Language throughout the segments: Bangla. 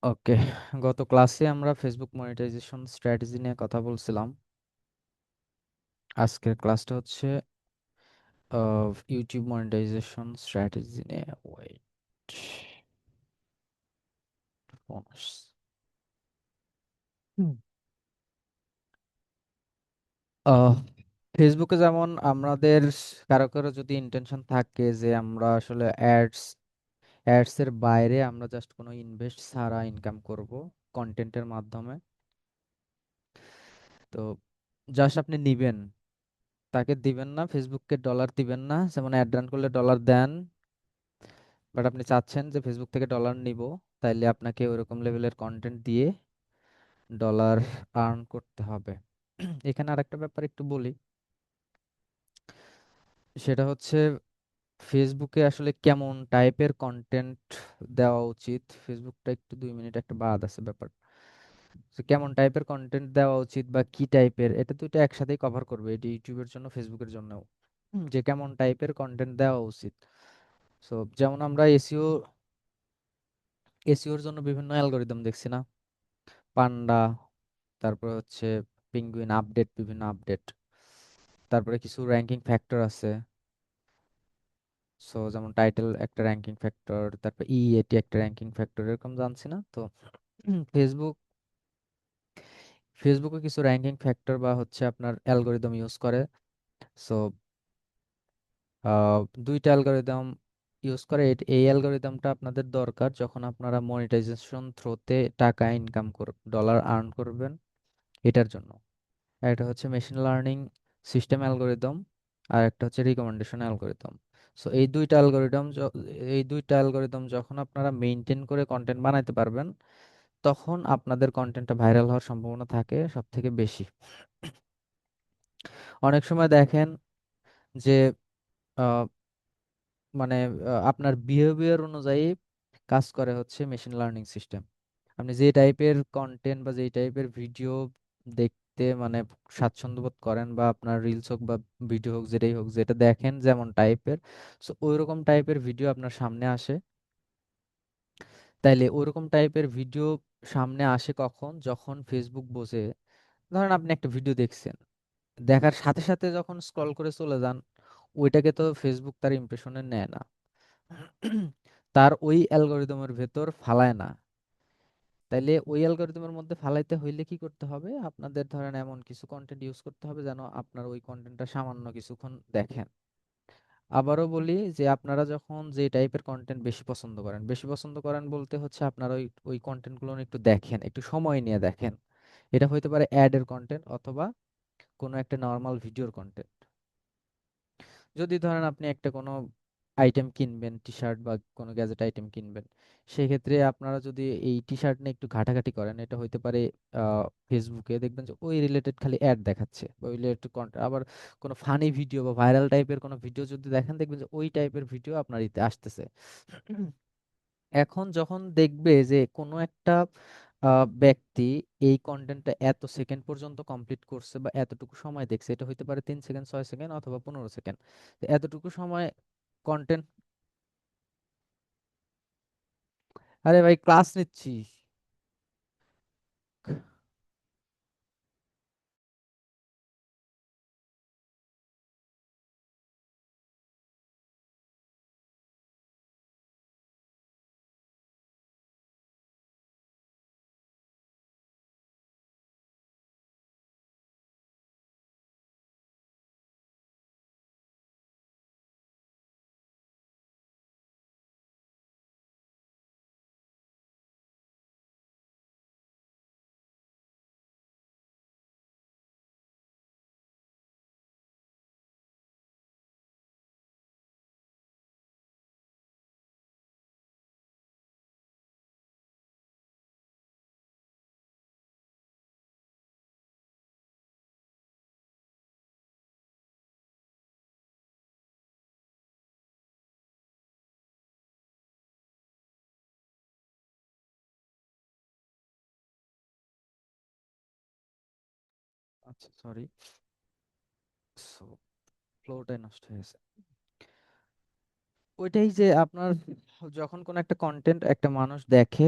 ওকে, গত ক্লাসে আমরা ফেসবুক মনিটাইজেশন স্ট্র্যাটেজি নিয়ে কথা বলছিলাম। আজকের ক্লাসটা হচ্ছে ইউটিউব মনিটাইজেশন স্ট্র্যাটেজি নিয়ে। ওয়েট, ফেসবুকে যেমন আমাদের কারো কারো যদি ইন্টেনশন থাকে যে আমরা আসলে অ্যাডস এর বাইরে আমরা জাস্ট কোনো ইনভেস্ট ছাড়া ইনকাম করব কন্টেন্টের মাধ্যমে, তো জাস্ট আপনি নিবেন, তাকে দিবেন না, ফেসবুককে ডলার দিবেন না। যেমন অ্যাড রান করলে ডলার দেন, বাট আপনি চাচ্ছেন যে ফেসবুক থেকে ডলার নিব, তাইলে আপনাকে ওরকম লেভেলের কন্টেন্ট দিয়ে ডলার আর্ন করতে হবে। এখানে আরেকটা ব্যাপার একটু বলি, সেটা হচ্ছে ফেসবুকে আসলে কেমন টাইপের কন্টেন্ট দেওয়া উচিত। ফেসবুকটা একটু 2 মিনিট একটা বাদ আছে ব্যাপার। তো কেমন টাইপের কন্টেন্ট দেওয়া উচিত বা কি টাইপের, এটা দুটো একসাথেই কভার করবে, এটি ইউটিউবের জন্য ফেসবুকের জন্যও। যে কেমন টাইপের কন্টেন্ট দেওয়া উচিত। সো যেমন আমরা এসইওর জন্য বিভিন্ন অ্যালগোরিদম দেখছি না, পান্ডা, তারপর হচ্ছে পেঙ্গুইন আপডেট, বিভিন্ন আপডেট, তারপরে কিছু র্যাঙ্কিং ফ্যাক্টর আছে। সো যেমন টাইটেল একটা র্যাঙ্কিং ফ্যাক্টর, তারপর এটি একটা র্যাঙ্কিং ফ্যাক্টর, এরকম জানছি না তো। ফেসবুক ফেসবুকে কিছু র্যাঙ্কিং ফ্যাক্টর বা হচ্ছে আপনার অ্যালগোরিদম ইউজ করে। সো দুইটা অ্যালগোরিদম ইউজ করে। এই অ্যালগোরিদমটা আপনাদের দরকার যখন আপনারা মনিটাইজেশন থ্রোতে টাকা ইনকাম করবেন, ডলার আর্ন করবেন, এটার জন্য। একটা হচ্ছে মেশিন লার্নিং সিস্টেম অ্যালগোরিদম, আর একটা হচ্ছে রিকমেন্ডেশন অ্যালগোরিদম। সো এই দুইটা অ্যালগোরিদম যখন আপনারা মেইনটেইন করে কন্টেন্ট বানাইতে পারবেন, তখন আপনাদের কন্টেন্টটা ভাইরাল হওয়ার সম্ভাবনা থাকে সব থেকে বেশি। অনেক সময় দেখেন যে আহ, মানে আপনার বিহেভিয়ার অনুযায়ী কাজ করে হচ্ছে মেশিন লার্নিং সিস্টেম। আপনি যে টাইপের কন্টেন্ট বা যে টাইপের ভিডিও দেখতে মানে স্বাচ্ছন্দ্য বোধ করেন, বা আপনার রিলস হোক বা ভিডিও হোক, যেটাই হোক, যেটা দেখেন যেমন টাইপের, সো ওইরকম টাইপের ভিডিও আপনার সামনে আসে। তাইলে ওইরকম টাইপের ভিডিও সামনে আসে কখন, যখন ফেসবুক বোঝে, ধরেন আপনি একটা ভিডিও দেখছেন, দেখার সাথে সাথে যখন স্ক্রল করে চলে যান, ওইটাকে তো ফেসবুক তার ইমপ্রেশনে নেয় না, তার ওই অ্যালগোরিদমের ভেতর ফালায় না। তাইলে ওই অ্যালগোরিদমের মধ্যে ফালাইতে হইলে কি করতে হবে, আপনাদের ধরেন এমন কিছু কন্টেন্ট ইউজ করতে হবে যেন আপনার ওই কন্টেন্টটা সামান্য কিছুক্ষণ দেখেন। আবারও বলি যে আপনারা যখন যে টাইপের কন্টেন্ট বেশি পছন্দ করেন বলতে হচ্ছে আপনারা ওই ওই কন্টেন্টগুলো একটু দেখেন, একটু সময় নিয়ে দেখেন। এটা হইতে পারে অ্যাডের কন্টেন্ট অথবা কোনো একটা নর্মাল ভিডিওর কন্টেন্ট। যদি ধরেন আপনি একটা কোনো আইটেম কিনবেন, টি শার্ট বা কোনো গ্যাজেট আইটেম কিনবেন, সেক্ষেত্রে আপনারা যদি এই টি শার্ট নিয়ে একটু ঘাটাঘাটি করেন, এটা হইতে পারে ফেসবুকে দেখবেন যে ওই রিলেটেড খালি অ্যাড দেখাচ্ছে বা ওই রিলেটেড কন্টেন্ট। আবার কোনো ফানি ভিডিও বা ভাইরাল টাইপের কোনো ভিডিও যদি দেখেন, দেখবেন যে ওই টাইপের ভিডিও আপনার ইতে আসতেছে। এখন যখন দেখবে যে কোনো একটা ব্যক্তি এই কন্টেন্টটা এত সেকেন্ড পর্যন্ত কমপ্লিট করছে বা এতটুকু সময় দেখছে, এটা হইতে পারে 3 সেকেন্ড, 6 সেকেন্ড অথবা 15 সেকেন্ড, তো এতটুকু সময় কন্টেন্ট। আরে ভাই, ক্লাস নিচ্ছি। আচ্ছা, সরি, ফ্লোটাই নষ্ট হয়েছে। ওইটাই যে আপনার যখন কোন একটা কন্টেন্ট একটা মানুষ দেখে,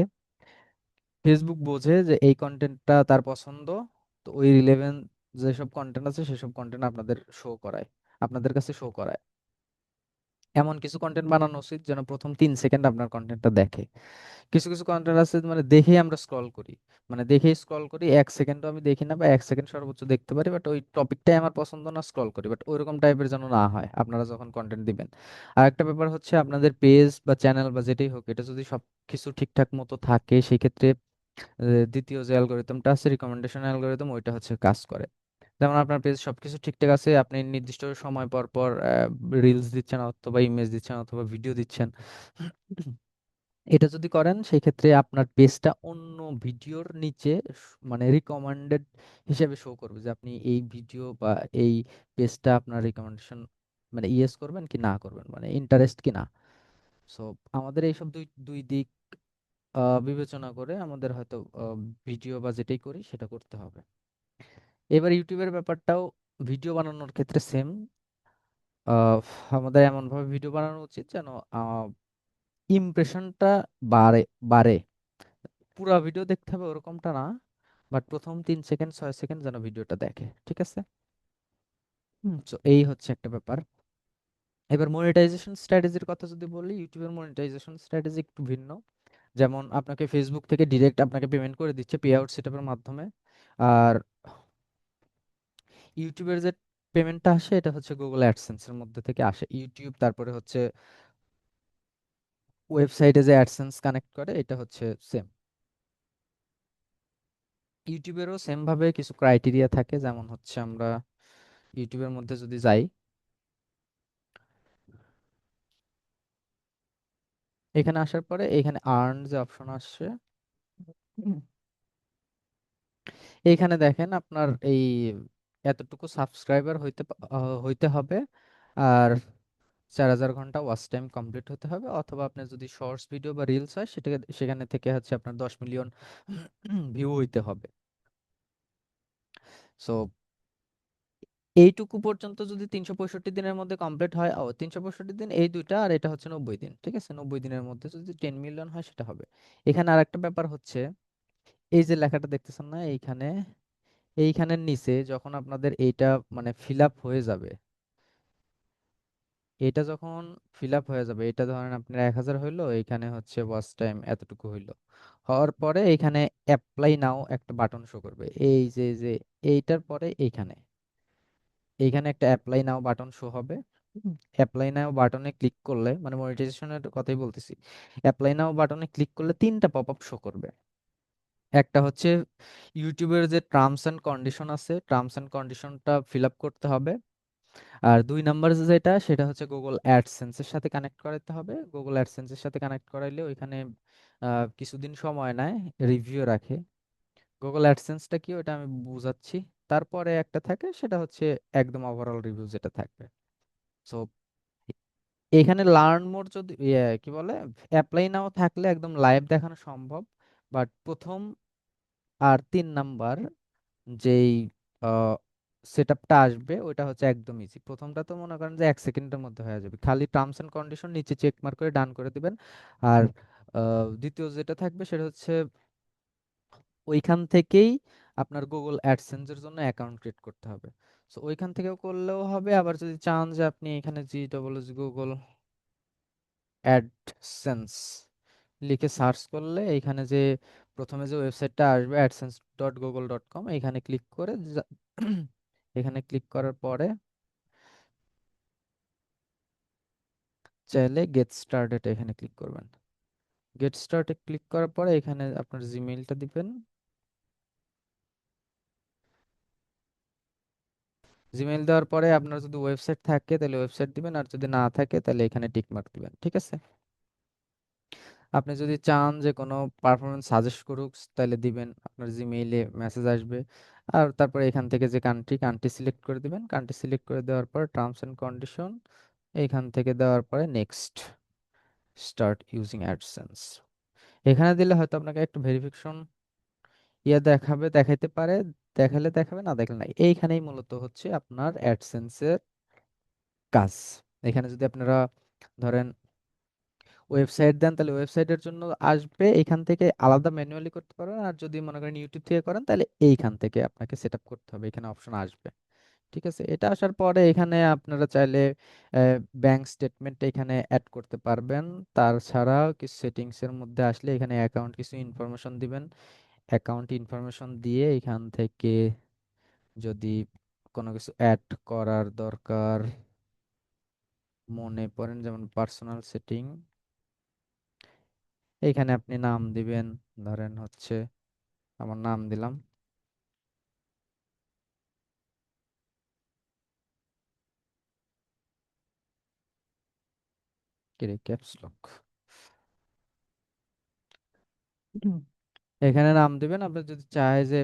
ফেসবুক বোঝে যে এই কন্টেন্টটা তার পছন্দ, তো ওই রিলেভেন্ট যেসব কন্টেন্ট আছে সেসব কন্টেন্ট আপনাদের শো করায়, আপনাদের কাছে শো করায়। এমন কিছু কন্টেন্ট বানানো উচিত যেন প্রথম 3 সেকেন্ড আপনার কন্টেন্টটা দেখে। কিছু কিছু কন্টেন্ট আছে মানে দেখেই আমরা স্ক্রল করি, মানে দেখেই স্ক্রল করি, 1 সেকেন্ডও আমি দেখি না বা 1 সেকেন্ড সর্বোচ্চ দেখতে পারি, বাট ওই টপিকটাই আমার পছন্দ না, স্ক্রল করি। বাট ওইরকম টাইপের যেন না হয় আপনারা যখন কন্টেন্ট দিবেন। আর একটা ব্যাপার হচ্ছে আপনাদের পেজ বা চ্যানেল বা যেটাই হোক, এটা যদি সব কিছু ঠিকঠাক মতো থাকে সেই ক্ষেত্রে দ্বিতীয় যে অ্যালগোরিদমটা আছে, রিকমেন্ডেশন অ্যালগোরিদম, ওইটা হচ্ছে কাজ করে। যেমন আপনার পেজ সবকিছু ঠিকঠাক আছে, আপনি নির্দিষ্ট সময় পর পর রিলস দিচ্ছেন অথবা ইমেজ দিচ্ছেন অথবা ভিডিও দিচ্ছেন, এটা যদি করেন সেই ক্ষেত্রে আপনার পেজটা অন্য ভিডিওর নিচে মানে রিকমেন্ডেড হিসেবে শো করবে যে আপনি এই ভিডিও বা এই পেজটা আপনার রিকমেন্ডেশন মানে ইয়েস করবেন কি না করবেন, মানে ইন্টারেস্ট কি না। সো আমাদের এইসব দুই দুই দিক বিবেচনা করে আমাদের হয়তো ভিডিও বা যেটাই করি সেটা করতে হবে। এবার ইউটিউবের ব্যাপারটাও ভিডিও বানানোর ক্ষেত্রে সেম। আমাদের এমনভাবে ভিডিও বানানো উচিত যেন ইমপ্রেশনটা বাড়ে বাড়ে। পুরো ভিডিও দেখতে হবে ওরকমটা না, বাট প্রথম 3 সেকেন্ড 6 সেকেন্ড যেন ভিডিওটা দেখে, ঠিক আছে। তো এই হচ্ছে একটা ব্যাপার। এবার মনিটাইজেশন স্ট্র্যাটেজির কথা যদি বলি, ইউটিউবের মনিটাইজেশন স্ট্র্যাটেজি একটু ভিন্ন। যেমন আপনাকে ফেসবুক থেকে ডিরেক্ট আপনাকে পেমেন্ট করে দিচ্ছে পে আউট সেটআপের মাধ্যমে। আর ইউটিউবের যে পেমেন্টটা আসে এটা হচ্ছে গুগল অ্যাডসেন্সের মধ্যে থেকে আসে, ইউটিউব তারপরে হচ্ছে ওয়েবসাইটে যে অ্যাডসেন্স কানেক্ট করে, এটা হচ্ছে সেম। ইউটিউবেরও সেম ভাবে কিছু ক্রাইটেরিয়া থাকে, যেমন হচ্ছে আমরা ইউটিউবের মধ্যে যদি যাই, এখানে আসার পরে এখানে আর্ন যে অপশন আসছে, হুম, এইখানে দেখেন আপনার এই এতটুকু সাবস্ক্রাইবার হইতে হবে, আর 4,000 ঘন্টা ওয়াচ টাইম কমপ্লিট হতে হবে, অথবা আপনার যদি শর্টস ভিডিও বা রিলস হয় সেটাকে সেখানে থেকে হচ্ছে আপনার 10 মিলিয়ন ভিউ হইতে হবে। সো এইটুকু পর্যন্ত যদি 365 দিনের মধ্যে কমপ্লিট হয়, 365 দিন এই দুইটা, আর এটা হচ্ছে 90 দিন, ঠিক আছে, 90 দিনের মধ্যে যদি 10 মিলিয়ন হয় সেটা হবে। এখানে আর একটা ব্যাপার হচ্ছে, এই যে লেখাটা দেখতেছেন না এইখানে, এইখানের নিচে যখন আপনাদের এইটা মানে ফিল আপ হয়ে যাবে, এটা যখন ফিল আপ হয়ে যাবে, এটা ধরেন আপনার 1,000 হইলো, এইখানে হচ্ছে ওয়াচ টাইম এতটুকু হইলো, হওয়ার পরে এইখানে অ্যাপ্লাই নাও একটা বাটন শো করবে, এই যে যে এইটার পরে এইখানে এইখানে একটা অ্যাপ্লাই নাও বাটন শো হবে। অ্যাপ্লাই নাও বাটনে ক্লিক করলে, মানে মনিটাইজেশনের কথাই বলতেছি, অ্যাপ্লাই নাও বাটনে ক্লিক করলে 3টা পপ আপ শো করবে। একটা হচ্ছে ইউটিউবের যে টার্মস এন্ড কন্ডিশন আছে, টার্মস এন্ড কন্ডিশনটা ফিল আপ করতে হবে। আর 2 নাম্বার যেটা, সেটা হচ্ছে গুগল অ্যাডসেন্স এর সাথে কানেক্ট করাতে হবে। গুগল অ্যাডসেন্স এর সাথে কানেক্ট করাইলে ওইখানে কিছুদিন সময় নেয়, রিভিউ রাখে। গুগল অ্যাডসেন্সটা কি ওটা আমি বুঝাচ্ছি। তারপরে একটা থাকে সেটা হচ্ছে একদম ওভারঅল রিভিউ যেটা থাকবে। সো এখানে লার্ন মোর যদি কি বলে অ্যাপ্লাই নাও থাকলে একদম লাইভ দেখানো সম্ভব, বাট প্রথম আর 3 নাম্বার যেই সেটআপটা আসবে ওইটা হচ্ছে একদম ইজি। প্রথমটা তো মনে করেন যে 1 সেকেন্ডের মধ্যে হয়ে যাবে, খালি টার্মস এন্ড কন্ডিশন নিচে চেক মার্ক করে ডান করে দিবেন। আর দ্বিতীয় যেটা থাকবে সেটা হচ্ছে ওইখান থেকেই আপনার গুগল অ্যাডসেন্সের জন্য অ্যাকাউন্ট ক্রিয়েট করতে হবে। সো ওইখান থেকেও করলেও হবে, আবার যদি চান যে আপনি এখানে গুগল অ্যাডসেন্স লিখে সার্চ করলে এখানে যে প্রথমে যে ওয়েবসাইটটা আসবে adsense.google.com, এখানে ক্লিক করে এখানে ক্লিক করার পরে চাইলে গেট স্টার্টেড এখানে ক্লিক করবেন। গেট স্টার্টে ক্লিক করার পরে এখানে আপনার জিমেইলটা দিবেন। জিমেইল দেওয়ার পরে আপনার যদি ওয়েবসাইট থাকে তাহলে ওয়েবসাইট দিবেন, আর যদি না থাকে তাহলে এখানে টিক মার্ক দিবেন, ঠিক আছে। আপনি যদি চান যে কোনো পারফরমেন্স সাজেস্ট করুক তাহলে দিবেন, আপনার জিমেইলে মেসেজ আসবে। আর তারপরে এখান থেকে যে কান্ট্রি সিলেক্ট করে দিবেন, কান্ট্রি সিলেক্ট করে দেওয়ার পর টার্মস এন্ড কন্ডিশন এইখান থেকে দেওয়ার পরে নেক্সট, স্টার্ট ইউজিং অ্যাডসেন্স এখানে দিলে হয়তো আপনাকে একটু ভেরিফিকেশন দেখাবে, দেখাইতে পারে, দেখালে দেখাবে, না দেখালে নাই। এইখানেই মূলত হচ্ছে আপনার অ্যাডসেন্সের কাজ। এখানে যদি আপনারা ধরেন ওয়েবসাইট দেন তাহলে ওয়েবসাইটের জন্য আসবে, এখান থেকে আলাদা ম্যানুয়ালি করতে পারবেন। আর যদি মনে করেন ইউটিউব থেকে করেন তাহলে এইখান থেকে আপনাকে সেট আপ করতে হবে, এখানে অপশন আসবে। ঠিক আছে, এটা আসার পরে এখানে আপনারা চাইলে ব্যাংক স্টেটমেন্ট এখানে অ্যাড করতে পারবেন। তাছাড়াও কিছু সেটিংস এর মধ্যে আসলে এখানে অ্যাকাউন্ট কিছু ইনফরমেশন দিবেন। অ্যাকাউন্ট ইনফরমেশন দিয়ে এখান থেকে যদি কোনো কিছু অ্যাড করার দরকার মনে পড়েন, যেমন পার্সোনাল সেটিং, এইখানে আপনি নাম দিবেন। ধরেন হচ্ছে আমার নাম দিলাম, ক্যাপস লক। এখানে নাম দিবেন। আপনি যদি চায় যে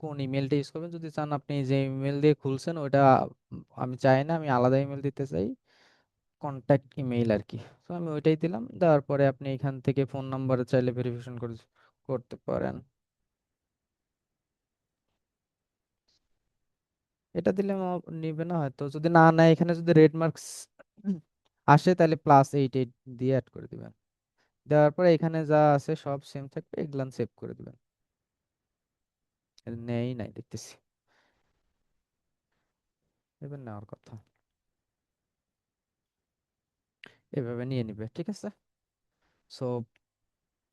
কোন ইমেলটা ইউজ করবেন, যদি চান আপনি যে ইমেল দিয়ে খুলছেন ওটা আমি চাই না, আমি আলাদা ইমেল দিতে চাই, কন্ট্যাক্ট ইমেইল আর কি। তো আমি ওইটাই দিলাম। দেওয়ার পরে আপনি এখান থেকে ফোন নাম্বারে চাইলে ভেরিফিকেশন করতে পারেন। এটা দিলে নিবে না হয়তো, যদি না নেয় এখানে যদি রেড মার্কস আসে তাহলে +88 দিয়ে অ্যাড করে দিবেন। দেওয়ার পরে এখানে যা আছে সব সেম থাকবে, এগুলান সেভ করে দিবেন। নেই নাই দেখতেছি, এবার নেওয়ার কথা, এভাবে নিয়ে নিবে। ঠিক আছে, সো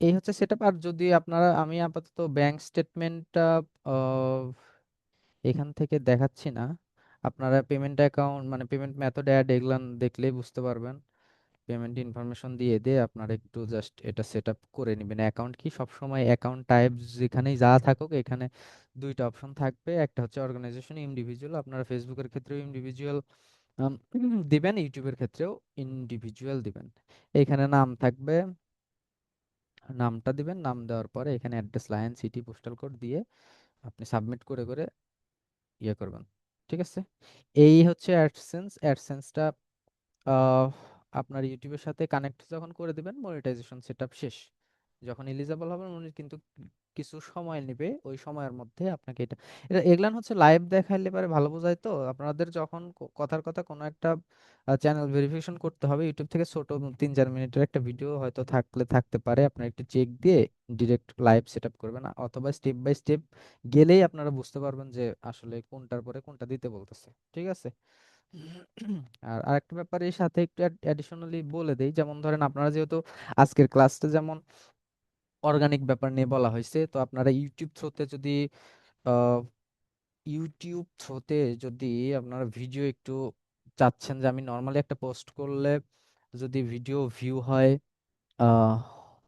এই হচ্ছে সেটআপ। আর যদি আপনারা, আমি আপাতত ব্যাংক স্টেটমেন্টটা এখান থেকে দেখাচ্ছি না, আপনারা পেমেন্ট অ্যাকাউন্ট মানে পেমেন্ট মেথড অ্যাড এগুলান দেখলেই বুঝতে পারবেন। পেমেন্ট ইনফরমেশন দিয়ে দিয়ে আপনারা একটু জাস্ট এটা সেট আপ করে নেবেন। অ্যাকাউন্ট কি, সবসময় অ্যাকাউন্ট টাইপ যেখানেই যা থাকুক এখানে দুইটা অপশন থাকবে, একটা হচ্ছে অর্গানাইজেশন, ইন্ডিভিজুয়াল। আপনারা ফেসবুকের ক্ষেত্রেও ইন্ডিভিজুয়াল দিবেন, ইউটিউবের ক্ষেত্রেও ইন্ডিভিজুয়াল দিবেন। এখানে নাম থাকবে, নামটা দিবেন। নাম দেওয়ার পরে এখানে address, line, city, postal code দিয়ে আপনি সাবমিট করে করে ইয়ে করবেন। ঠিক আছে, এই হচ্ছে অ্যাডসেন্স। অ্যাডসেন্সটা আহ, আপনার ইউটিউবের সাথে কানেক্ট যখন করে দিবেন, মনিটাইজেশন সেটআপ শেষ। যখন এলিজিবল হবেন উনি কিন্তু কিছু সময় নেবে, ওই সময়ের মধ্যে আপনাকে এটা এটা এগুলান হচ্ছে লাইভ দেখাইলে পারে ভালো বোঝায়। তো আপনাদের যখন কথার কথা কোনো একটা চ্যানেল ভেরিফিকেশন করতে হবে ইউটিউব থেকে, ছোট 3-4 মিনিটের একটা ভিডিও হয়তো থাকতে পারে, আপনার একটু চেক দিয়ে ডিরেক্ট লাইভ সেটআপ করবেন, অথবা স্টেপ বাই স্টেপ গেলেই আপনারা বুঝতে পারবেন যে আসলে কোনটার পরে কোনটা দিতে বলতেছে। ঠিক আছে, আর আরেকটা ব্যাপার এর সাথে একটু অ্যাডিশনালি বলে দেই, যেমন ধরেন আপনারা যেহেতু আজকের ক্লাসটা যেমন অর্গানিক ব্যাপার নিয়ে বলা হয়েছে, তো আপনারা আহ, ইউটিউব থ্রোতে যদি আপনারা ভিডিও একটু চাচ্ছেন যে আমি নর্মালি একটা পোস্ট করলে যদি ভিডিও ভিউ হয় আহ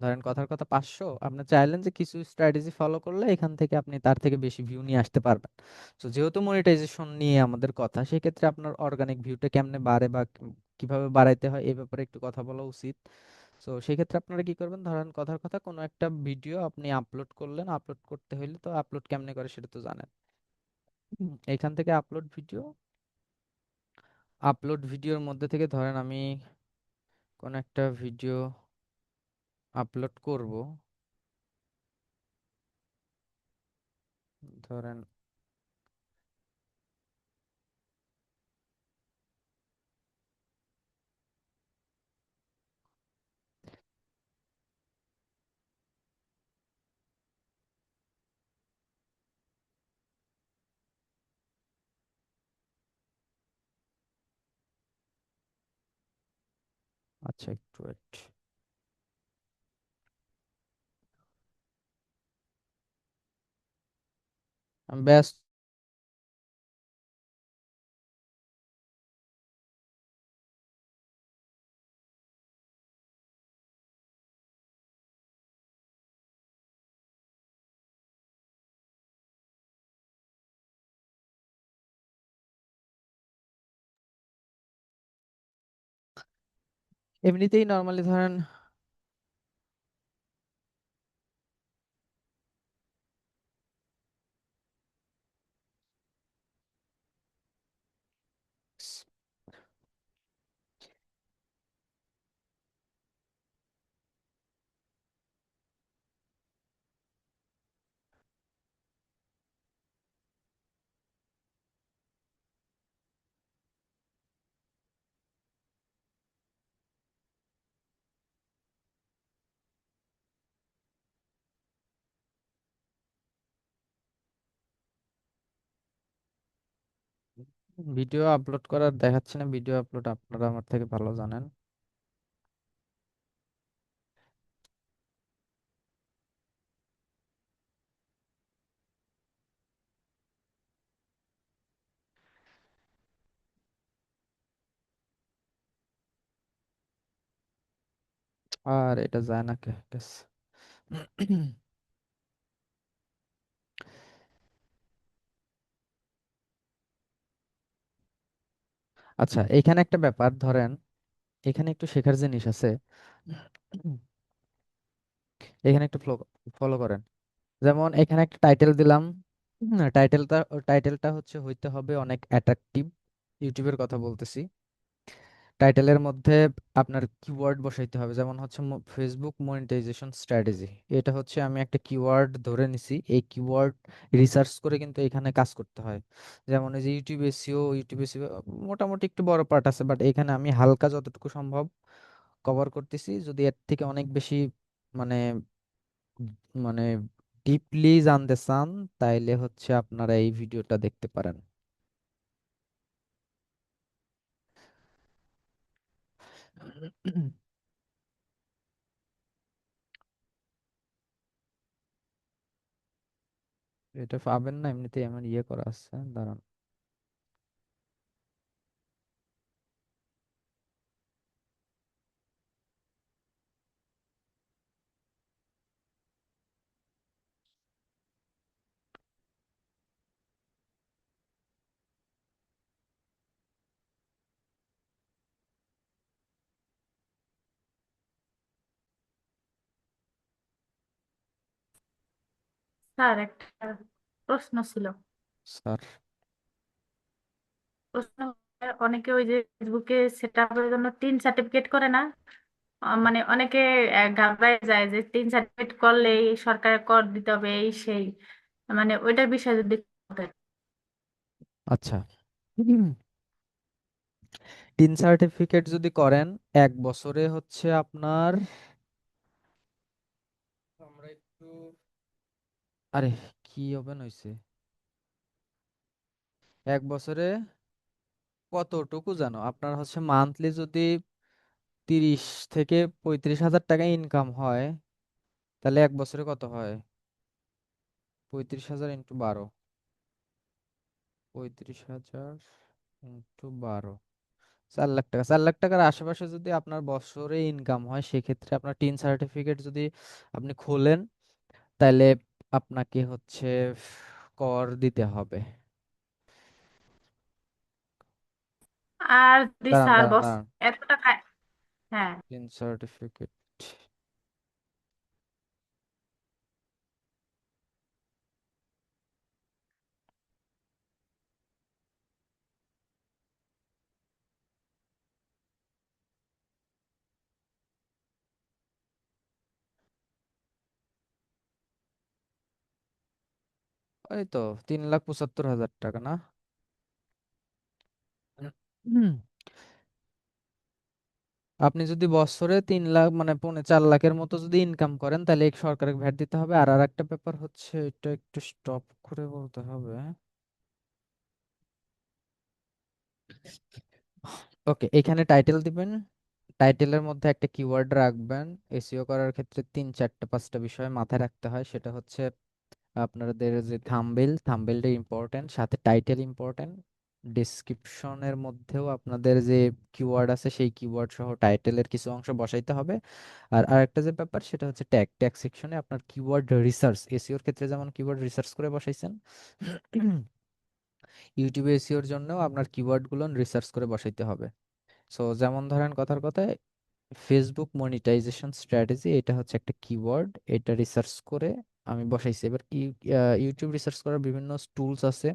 ধরেন কথার কথা 500, আপনি চাইলেন যে কিছু স্ট্র্যাটেজি ফলো করলে এখান থেকে আপনি তার থেকে বেশি ভিউ নিয়ে আসতে পারবেন। তো যেহেতু মনিটাইজেশন নিয়ে আমাদের কথা, সেক্ষেত্রে আপনার অর্গানিক ভিউটা কেমনে বাড়ে বা কিভাবে বাড়াইতে হয় এই ব্যাপারে একটু কথা বলা উচিত। তো সেক্ষেত্রে আপনারা কি করবেন, ধরেন কথার কথা কোনো একটা ভিডিও আপনি আপলোড করলেন, আপলোড করতে হইলে তো আপলোড কেমনে করে সেটা তো জানেন। এখান থেকে আপলোড ভিডিওর মধ্যে থেকে ধরেন আমি কোন একটা ভিডিও আপলোড করব, ধরেন আচ্ছা একটু wait। আমি ব্যস্ত। এমনিতেই নর্মালি ধরেন ভিডিও আপলোড করার দেখাচ্ছে না, ভিডিও আপলোড আপনারা আমার থেকে ভালো জানেন। আর এটা যায় না কে কেস। আচ্ছা, এখানে একটা ব্যাপার ধরেন, এখানে একটু শেখার জিনিস আছে। এখানে একটু ফলো করেন। যেমন এখানে একটা টাইটেল দিলাম। টাইটেলটা হচ্ছে হইতে হবে অনেক অ্যাট্রাকটিভ। ইউটিউবের কথা বলতেছি। টাইটেলের মধ্যে আপনার কিওয়ার্ড বসাইতে হবে, যেমন হচ্ছে ফেসবুক মনিটাইজেশন স্ট্র্যাটেজি। এটা হচ্ছে আমি একটা কিওয়ার্ড ধরে নিছি, এই কিওয়ার্ড রিসার্চ করে কিন্তু এখানে কাজ করতে হয়। যেমন এই যে ইউটিউব এসইও মোটামুটি একটু বড় পার্ট আছে, বাট এখানে আমি হালকা যতটুকু সম্ভব কভার করতেছি। যদি এর থেকে অনেক বেশি মানে মানে ডিপলি জানতে চান, তাইলে হচ্ছে আপনারা এই ভিডিওটা দেখতে পারেন। এটা পাবেন না, এমনিতেই আমার ইয়ে করা আছে, দাঁড়ান। স্যার, একটা প্রশ্ন ছিল। স্যার, প্রশ্ন অনেকে ওই যে ফেসবুকে সেট আপের জন্য 3 সার্টিফিকেট করে না? মানে অনেকে ঘাবড়ায় যায় যে 3 সার্টিফিকেট করলেই সরকার কর দিতে হবে এই সেই। মানে ওইটার বিষয়ে যদি বলতেন। আচ্ছা, 3 সার্টিফিকেট যদি করেন 1 বছরে হচ্ছে আপনার, আমরা একটু, আরে কি হবে নইছে, 1 বছরে কতটুকু জানো আপনার হচ্ছে মান্থলি যদি 30 থেকে 35 হাজার টাকা ইনকাম হয়, তাহলে 1 বছরে কত হয়? 35,000 ইন্টু 12, 35,000 ইন্টু 12, 4 লাখ টাকা। 4 লাখ টাকার আশেপাশে যদি আপনার বছরে ইনকাম হয়, সেক্ষেত্রে আপনার 3 সার্টিফিকেট যদি আপনি খোলেন, তাহলে আপনাকে হচ্ছে কর দিতে হবে। আর যদি দাঁড়ান স্যার দাঁড়ান বস দাঁড়ান, এত টাকা। হ্যাঁ। 3 সার্টিফিকেট, এই তো 3,75,000 টাকা না? হুম। আপনি যদি বছরে 3 লাখ মানে 4 লাখের মতো যদি ইনকাম করেন, তাহলে এই সরকারের ভ্যাট দিতে হবে। আর আর একটা ব্যাপার হচ্ছে, এটা একটু স্টপ করে বলতে হবে। ওকে, এখানে টাইটেল দিবেন। টাইটেলের মধ্যে একটা কিওয়ার্ড রাখবেন। এসইও করার ক্ষেত্রে 3 4 5টা বিষয় মাথায় রাখতে হয়। সেটা হচ্ছে আপনাদের যে থাম্বনেলটা ইম্পর্টেন্ট, সাথে টাইটেল ইম্পর্টেন্ট, ডেসক্রিপশনের মধ্যেও আপনাদের যে কিওয়ার্ড আছে সেই কিওয়ার্ড সহ টাইটেলের কিছু অংশ বসাইতে হবে। আর আরেকটা যে ব্যাপার, সেটা হচ্ছে ট্যাগ সেকশনে আপনার কিওয়ার্ড রিসার্চ, এসইওর ক্ষেত্রে যেমন কিওয়ার্ড রিসার্চ করে বসাইছেন, ইউটিউবে এসইওর জন্য আপনার কিওয়ার্ডগুলো রিসার্চ করে বসাইতে হবে। সো যেমন ধরেন, কথার কথায়, ফেসবুক মনিটাইজেশন স্ট্র্যাটেজি, এটা হচ্ছে একটা কিওয়ার্ড। এটা রিসার্চ করে আমি বসাইছি। এবার ইউটিউব রিসার্চ করার বিভিন্ন টুলস আছে।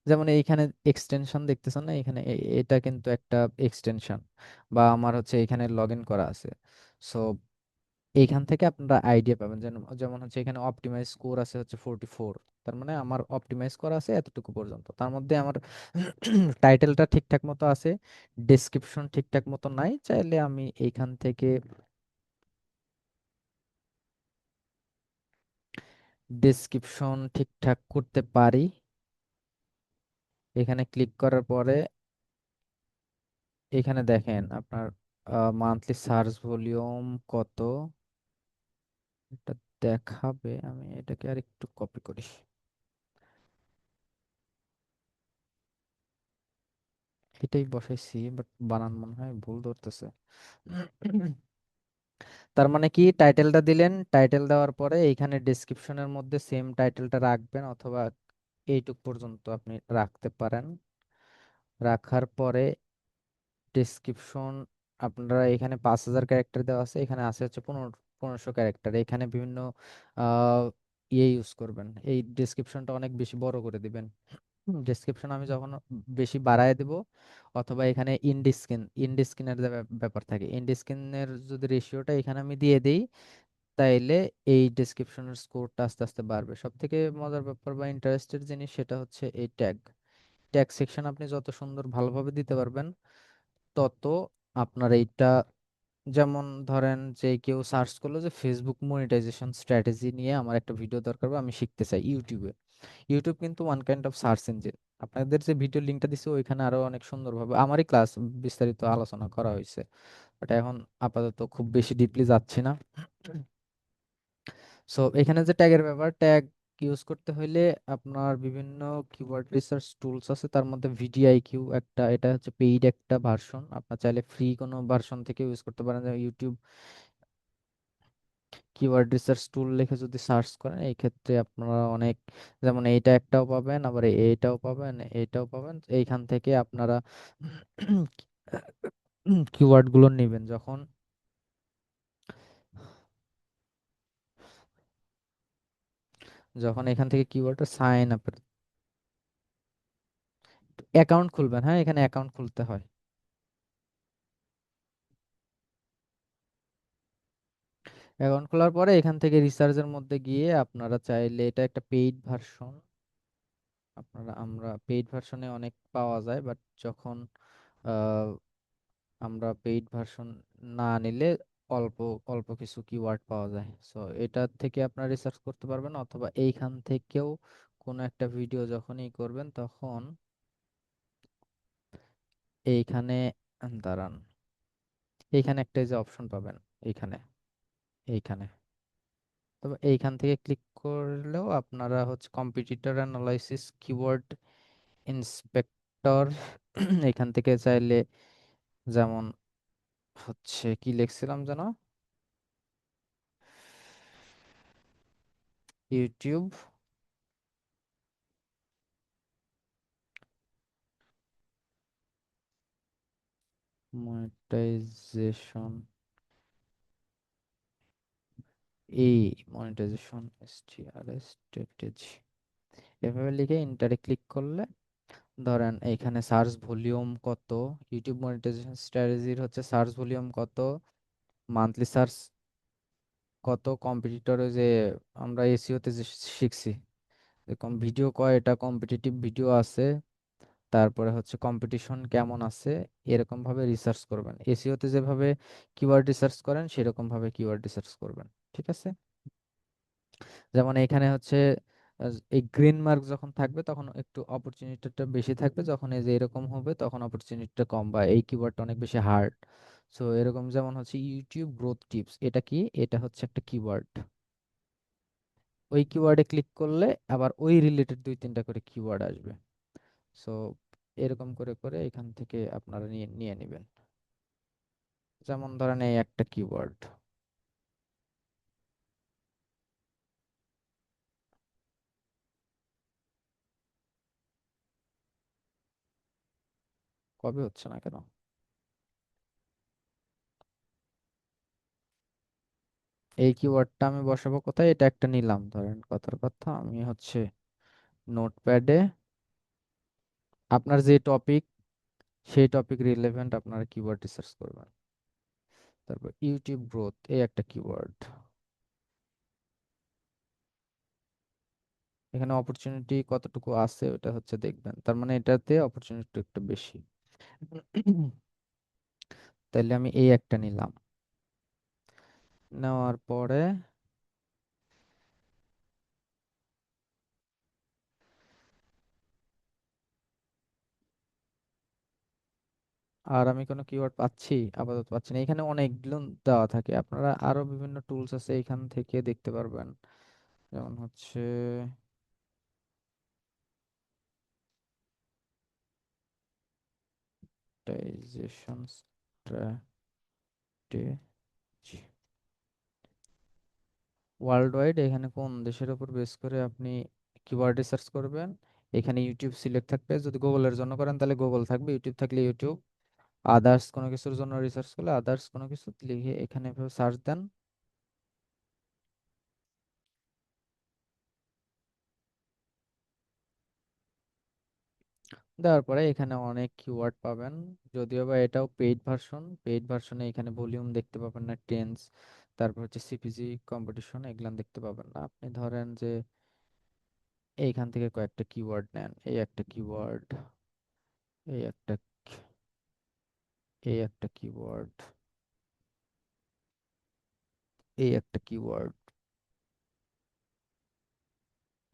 যেমন এইখানে এক্সটেনশন দেখতেছেন না, এখানে এটা কিন্তু একটা এক্সটেনশন, বা আমার হচ্ছে এখানে লগ ইন করা আছে। সো এইখান থেকে আপনারা আইডিয়া পাবেন। যেমন যেমন হচ্ছে এখানে অপটিমাইজ স্কোর আছে হচ্ছে 44, তার মানে আমার অপটিমাইজ করা আছে এতটুকু পর্যন্ত। তার মধ্যে আমার টাইটেলটা ঠিকঠাক মতো আছে, ডেসক্রিপশন ঠিকঠাক মতো নাই, চাইলে আমি এইখান থেকে ডেসক্রিপশন ঠিকঠাক করতে পারি। এখানে ক্লিক করার পরে এখানে দেখেন আপনার মান্থলি সার্চ ভলিউম কত, এটা দেখাবে। আমি এটাকে আর একটু কপি করি, এটাই বসাইছি বাট বানান মনে হয় ভুল ধরতেছে। তার মানে কি, টাইটেলটা দিলেন, টাইটেল দেওয়ার পরে এইখানে ডেসক্রিপশনের মধ্যে সেম টাইটেলটা রাখবেন, অথবা এইটুক পর্যন্ত আপনি রাখতে পারেন। রাখার পরে ডেসক্রিপশন আপনারা এখানে 5,000 ক্যারেক্টার দেওয়া আছে, এখানে আছে হচ্ছে 1500 ক্যারেক্টার। এখানে বিভিন্ন আহ, ইয়ে ইউজ করবেন, এই ডেসক্রিপশনটা অনেক বেশি বড় করে দিবেন। ডেসক্রিপশন আমি যখন বেশি বাড়ায় দেব, অথবা এখানে ইন্ডিস্ক্রিনের ব্যাপার থাকে, ইন্ডিস্ক্রিনের যদি রেশিওটা এখানে আমি দিয়ে দিই, তাইলে এই ডেসক্রিপশনের স্কোরটা আস্তে আস্তে বাড়বে। সব থেকে মজার ব্যাপার বা ইন্টারেস্টেড জিনিস সেটা হচ্ছে এই ট্যাগ। ট্যাগ সেকশন আপনি যত সুন্দর ভালোভাবে দিতে পারবেন, তত আপনার এইটা, যেমন ধরেন যে কেউ সার্চ করলো যে ফেসবুক মনিটাইজেশন স্ট্র্যাটেজি নিয়ে আমার একটা ভিডিও দরকার বা আমি শিখতে চাই ইউটিউবে। ইউটিউব কিন্তু one kind of search engine. আপনাদের যে ভিডিও লিঙ্কটা দিছে ওইখানে আরো অনেক সুন্দরভাবে আমারই ক্লাস বিস্তারিত আলোচনা করা হয়েছে, বাট এখন আপাতত খুব বেশি ডিপলি যাচ্ছি না। সো এখানে যে ট্যাগের ব্যাপার, ট্যাগ ইউজ করতে হইলে আপনার বিভিন্ন কিওয়ার্ড রিসার্চ টুলস আছে, তার মধ্যে ভিডিআইকিউ একটা, এটা হচ্ছে পেইড একটা ভার্সন। আপনার চাইলে ফ্রি কোনো ভার্সন থেকে ইউজ করতে পারেন। ইউটিউব কিওয়ার্ড রিসার্চ টুল লিখে যদি সার্চ করেন, এই ক্ষেত্রে আপনারা অনেক, যেমন এইটা একটাও পাবেন, আবার এইটাও পাবেন, এইটাও পাবেন। এইখান থেকে আপনারা কিওয়ার্ড গুলো নেবেন। যখন যখন এখান থেকে কিওয়ার্ডটা সাইন আপ, অ্যাকাউন্ট খুলবেন, হ্যাঁ এখানে অ্যাকাউন্ট খুলতে হয়। অ্যাকাউন্ট খোলার পরে এখান থেকে রিসার্চের মধ্যে গিয়ে আপনারা চাইলে, এটা একটা পেইড ভার্সন, আমরা পেইড ভার্সনে অনেক পাওয়া যায়, বাট যখন আহ, আমরা পেইড ভার্সন না নিলে অল্প অল্প কিছু কিওয়ার্ড পাওয়া যায়। সো এটা থেকে আপনারা রিসার্চ করতে পারবেন, অথবা এইখান থেকেও কোনো একটা ভিডিও যখনই করবেন তখন এইখানে, দাঁড়ান, এইখানে একটা যে অপশন পাবেন, এইখানে এইখানে তবে এইখান থেকে ক্লিক করলেও আপনারা হচ্ছে কম্পিটিটর অ্যানালাইসিস কিওয়ার্ড ইন্সপেক্টর, এখান থেকে চাইলে, যেমন হচ্ছে কি লিখছিলাম যেন, ইউটিউব মনিটাইজেশন, এই মনিটাইজেশন স্ট্র্যাটেজি, এভাবে লিখে ইন্টারে ক্লিক করলে, ধরেন এইখানে সার্চ ভলিউম কত, ইউটিউব মনিটাইজেশন স্ট্র্যাটেজির হচ্ছে সার্চ ভলিউম কত, মান্থলি সার্চ কত, কম্পিটিটরে যে আমরা এসইওতে যে শিখছি এরকম ভিডিও কয়টা কম্পিটিটিভ ভিডিও আছে, তারপরে হচ্ছে কম্পিটিশন কেমন আছে, এরকম ভাবে রিসার্চ করবেন। এসইওতে যেভাবে কিওয়ার্ড রিসার্চ করেন সেরকম ভাবে কিওয়ার্ড রিসার্চ করবেন, ঠিক আছে? যেমন এখানে হচ্ছে এই গ্রিন মার্ক যখন থাকবে তখন একটু অপরচুনিটিটা বেশি থাকবে, যখন এই যে এরকম হবে তখন অপরচুনিটিটা কম, বা এই কিওয়ার্ডটা অনেক বেশি হার্ড। সো এরকম যেমন হচ্ছে ইউটিউব গ্রোথ টিপস, এটা কি, এটা হচ্ছে একটা কিওয়ার্ড। ওই কিওয়ার্ডে ক্লিক করলে আবার ওই রিলেটেড দুই তিনটা করে কিওয়ার্ড আসবে। সো এরকম করে করে এখান থেকে আপনারা নিয়ে নিয়ে নেবেন। যেমন ধরেন এই একটা কিওয়ার্ড, কবে হচ্ছে না কেন, এই কিওয়ার্ডটা আমি বসাবো কোথায়, এটা একটা নিলাম, ধরেন কথার কথা আমি হচ্ছে নোটপ্যাডে আপনার যে টপিক, সেই টপিক রিলেভেন্ট আপনারা কিওয়ার্ড রিসার্চ করবেন। তারপর ইউটিউব গ্রোথ, এই একটা কিওয়ার্ড, এখানে অপরচুনিটি কতটুকু আছে ওটা হচ্ছে দেখবেন, তার মানে এটাতে অপরচুনিটি একটু বেশি। তাইলে আমি এই একটা নিলাম, নেওয়ার পরে আর আমি কোনো কিওয়ার্ড পাচ্ছি? আপাতত পাচ্ছি না। এখানে অনেকগুলো দেওয়া থাকে, আপনারা আরো বিভিন্ন টুলস আছে এখান থেকে দেখতে পারবেন। যেমন হচ্ছে monetization strategy ওয়ার্ল্ড ওয়াইড। এখানে কোন দেশের উপর বেস করে আপনি কিওয়ার্ড রিসার্চ করবেন। এখানে ইউটিউব সিলেক্ট থাকবে, যদি গুগলের জন্য করেন তাহলে গুগল থাকবে, ইউটিউব থাকলে ইউটিউব। আদার্স কোনো কিছুর জন্য রিসার্চ করলে আদার্স কোনো কিছু লিখে এখানে সার্চ দেন। দেওয়ার পরে এখানে অনেক কিওয়ার্ড পাবেন। যদিও বা এটাও পেইড ভার্সন, পেইড ভার্সনে এখানে ভলিউম দেখতে পাবেন না, টেন্স, তারপর হচ্ছে সিপিজি, কম্পিটিশন, এগুলান দেখতে পাবেন না। আপনি ধরেন যে এইখান থেকে কয়েকটা কিওয়ার্ড নেন, এই একটা কিওয়ার্ড, এই একটা, এই একটা কিওয়ার্ড, এই একটা কিওয়ার্ড,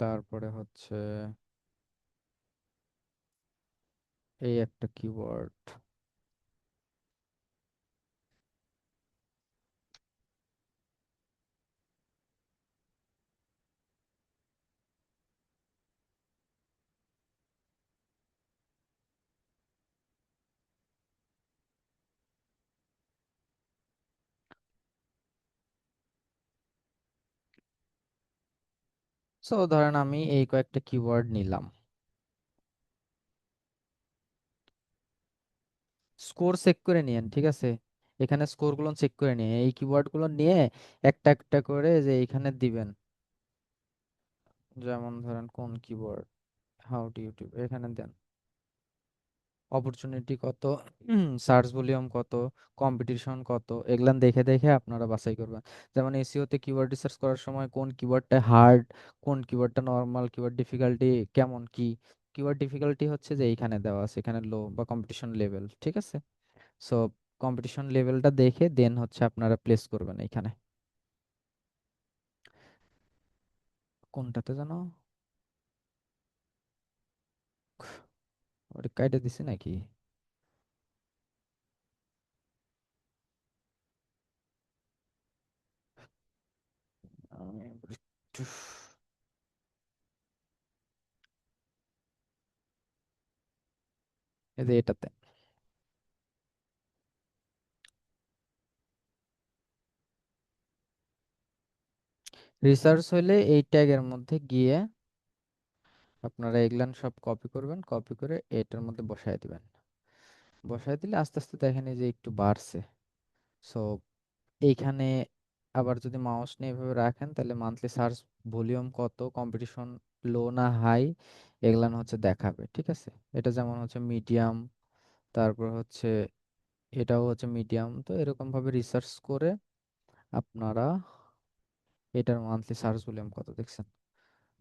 তারপরে হচ্ছে এই একটা কিওয়ার্ড। সো ধরেন আমি এই কয়েকটা কিওয়ার্ড নিলাম, স্কোর চেক করে নিয়েন, ঠিক আছে? এখানে স্কোর গুলো চেক করে নিয়ে এই কিওয়ার্ড গুলো নিয়ে একটা একটা করে যে এখানে দিবেন। যেমন ধরেন কোন কিওয়ার্ড, হাউ টু ইউটিউব, এখানে দেন অপরচুনিটি কত, সার্চ ভলিউম কত, কম্পিটিশন কত, এগুলান দেখে দেখে আপনারা বাছাই করবেন। যেমন এসইও তে কিওয়ার্ড রিসার্চ করার সময় কোন কিওয়ার্ডটা হার্ড, কোন কিওয়ার্ডটা নর্মাল, কিওয়ার্ড ডিফিকাল্টি কেমন কি। কিওয়ার্ড ডিফিকাল্টি হচ্ছে যে এইখানে দেওয়া আছে, এখানে লো বা কম্পিটিশন লেভেল, ঠিক আছে? সো কম্পিটিশন লেভেলটা দেখে দেন হচ্ছে আপনারা প্লেস করবেন এইখানে। কোনটাতে জানো, ওটা কাইটে দিছি নাকি? আমি একটু, এই যে এটাতে রিসার্চ হইলে এই ট্যাগের মধ্যে গিয়ে আপনারা এগুলান সব কপি করবেন, কপি করে এটার মধ্যে বসায় দিবেন। বসায় দিলে আস্তে আস্তে দেখেন এই যে একটু বাড়ছে। সো এইখানে আবার যদি মাউস নিয়ে এভাবে রাখেন তাহলে মান্থলি সার্চ ভলিউম কত, কম্পিটিশন লো না হাই, এগুলান হচ্ছে দেখাবে, ঠিক আছে? এটা যেমন হচ্ছে মিডিয়াম, তারপর হচ্ছে এটাও হচ্ছে মিডিয়াম। তো এরকম ভাবে রিসার্চ করে আপনারা এটার মান্থলি সার্চ ভলিউম কত দেখছেন,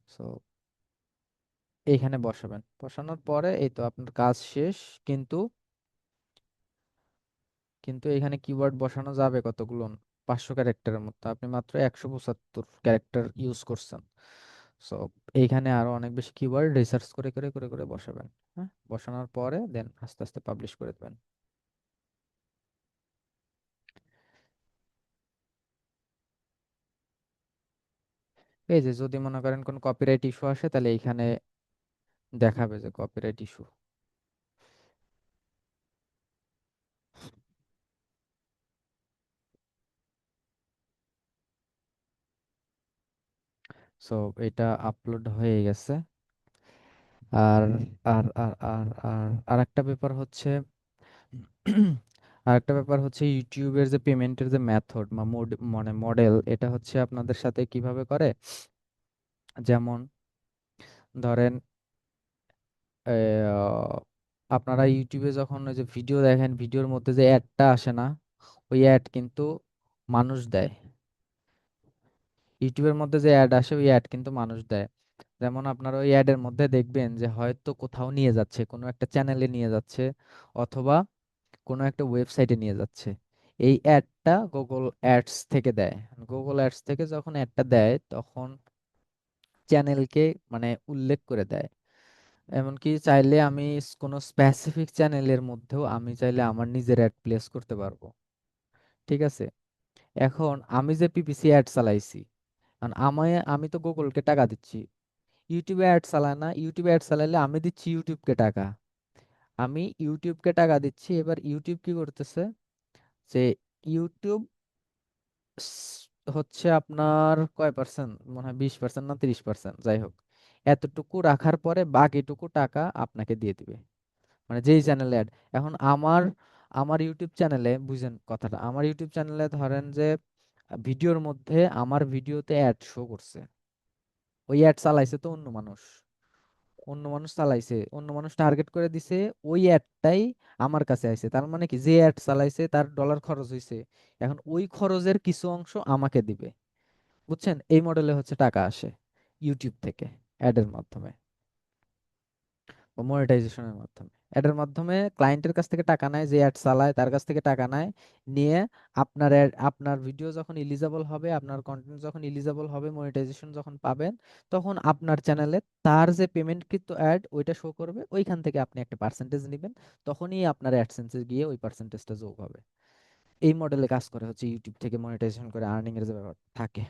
সো এইখানে বসাবেন। বসানোর পরে এই তো আপনার কাজ শেষ। কিন্তু কিন্তু এখানে কিওয়ার্ড বসানো যাবে কতগুলো, 500 ক্যারেক্টারের মতো, আপনি মাত্র 175 ক্যারেক্টার ইউজ করছেন। সো এইখানে আরো অনেক বেশি কিওয়ার্ড রিসার্চ করে করে করে করে বসাবেন। হ্যাঁ, বসানোর পরে দেন আস্তে আস্তে পাবলিশ করে দেবেন। এই যে যদি মনে করেন কোনো কপিরাইট ইস্যু আসে তাহলে এইখানে দেখাবে যে কপিরাইট ইস্যু। সো এটা আপলোড হয়ে গেছে। আর আরেকটা ব্যাপার হচ্ছে আরেকটা ব্যাপার হচ্ছে ইউটিউবের যে পেমেন্টের যে মেথড বা মানে মডেল, এটা হচ্ছে আপনাদের সাথে কিভাবে করে। যেমন ধরেন আহ, আপনারা ইউটিউবে যখন ওই যে ভিডিও দেখেন, ভিডিওর মধ্যে যে অ্যাডটা আসে না, ওই অ্যাড কিন্তু মানুষ দেয়। ইউটিউবের মধ্যে যে অ্যাড আসে ওই অ্যাড কিন্তু মানুষ দেয়। যেমন আপনারা ওই অ্যাডের মধ্যে দেখবেন যে হয়তো কোথাও নিয়ে যাচ্ছে, কোনো একটা চ্যানেলে নিয়ে যাচ্ছে, অথবা কোনো একটা ওয়েবসাইটে নিয়ে যাচ্ছে। এই অ্যাডটা গুগল অ্যাডস থেকে দেয়। গুগল অ্যাডস থেকে যখন অ্যাডটা দেয় তখন চ্যানেলকে মানে উল্লেখ করে দেয় এমনকি চাইলে আমি কোনো স্পেসিফিক চ্যানেলের মধ্যেও আমি চাইলে আমার নিজের অ্যাড প্লেস করতে পারবো। ঠিক আছে, এখন আমি যে পিপিসি অ্যাড চালাইছি, কারণ আমি তো গুগলকে টাকা দিচ্ছি, ইউটিউবে অ্যাড চালায় না। ইউটিউবে অ্যাড চালাইলে আমি দিচ্ছি ইউটিউবকে টাকা, আমি ইউটিউবকে টাকা দিচ্ছি। এবার ইউটিউব কি করতেছে, যে ইউটিউব হচ্ছে আপনার কয় পার্সেন্ট, মনে হয় 20% না 30%, যাই হোক, এতটুকু রাখার পরে বাকিটুকু টাকা আপনাকে দিয়ে দিবে, মানে যেই চ্যানেলে অ্যাড। এখন আমার আমার ইউটিউব চ্যানেলে, বুঝেন কথাটা, আমার ইউটিউব চ্যানেলে ধরেন যে ভিডিওর মধ্যে আমার ভিডিওতে অ্যাড শো করছে, ওই অ্যাড চালাইছে তো অন্য মানুষ, অন্য মানুষ চালাইছে, অন্য মানুষ টার্গেট করে দিছে, ওই অ্যাডটাই আমার কাছে আইছে। তার মানে কি, যে অ্যাড চালাইছে তার ডলার খরচ হইছে, এখন ওই খরচের কিছু অংশ আমাকে দিবে। বুঝছেন, এই মডেলে হচ্ছে টাকা আসে ইউটিউব থেকে অ্যাডের মাধ্যমে বা মনিটাইজেশনের মাধ্যমে। অ্যাডের মাধ্যমে ক্লায়েন্টের কাছ থেকে টাকা নেয়, যে অ্যাড চালায় তার কাছ থেকে টাকা নেয়, নিয়ে আপনার আপনার ভিডিও যখন ইলিজিবল হবে, আপনার কন্টেন্ট যখন ইলিজিবল হবে, মনিটাইজেশন যখন পাবেন, তখন আপনার চ্যানেলে তার যে পেমেন্টকৃত অ্যাড ওইটা শো করবে, ওইখান থেকে আপনি একটা পার্সেন্টেজ নেবেন, তখনই আপনার অ্যাডসেন্সে গিয়ে ওই পার্সেন্টেজটা যোগ হবে। এই মডেলে কাজ করে হচ্ছে ইউটিউব থেকে মনিটাইজেশন করে আর্নিং এর যে ব্যাপার থাকে।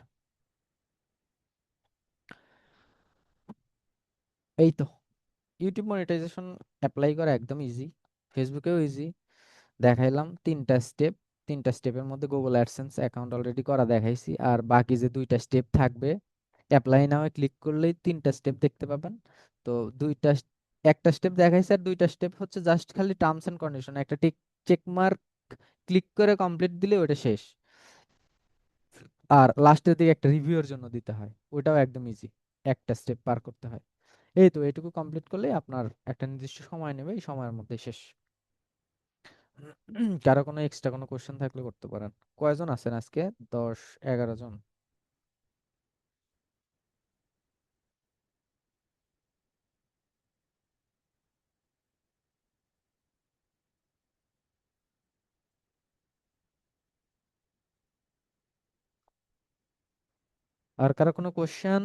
এই তো, ইউটিউব মনিটাইজেশন অ্যাপ্লাই করা একদম ইজি, ফেসবুকেও ইজি। দেখাইলাম 3টা স্টেপ, 3টা স্টেপের মধ্যে গুগল অ্যাডসেন্স অ্যাকাউন্ট অলরেডি করা দেখাইছি, আর বাকি যে 2টা স্টেপ থাকবে, অ্যাপ্লাই নাও ক্লিক করলেই 3টা স্টেপ দেখতে পাবেন। তো দুইটা একটা স্টেপ দেখাইছে, আর 2টা স্টেপ হচ্ছে জাস্ট খালি টার্মস এন্ড কন্ডিশন, একটা টিক চেক মার্ক ক্লিক করে কমপ্লিট দিলে ওটা শেষ। আর লাস্টের দিকে একটা রিভিউর জন্য দিতে হয়, ওটাও একদম ইজি, একটা স্টেপ পার করতে হয়। এই তো, এইটুকু কমপ্লিট করলে আপনার একটা নির্দিষ্ট সময় নেবে, এই সময়ের মধ্যে শেষ। কারো কোনো এক্সট্রা কোনো কোশ্চেন থাকলে করতে পারেন। কয়জন আছেন আজকে? 10-11 জন। আর কারো কোনো কোশ্চেন?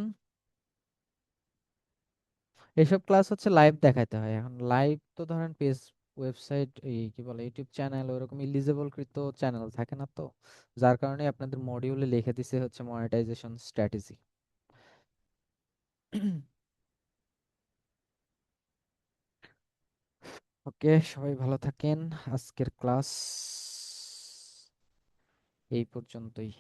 এইসব ক্লাস হচ্ছে লাইভ দেখাইতে হয়। এখন লাইভ তো ধরেন পেজ, ওয়েবসাইট, এই কি বলে, ইউটিউব চ্যানেল, ওইরকম ইলিজিবল কৃত চ্যানেল থাকে না তো, যার কারণে আপনাদের মডিউলে লিখে দিছে হচ্ছে মনিটাইজেশন স্ট্র্যাটেজি। ওকে, সবাই ভালো থাকেন। আজকের ক্লাস এই পর্যন্তই।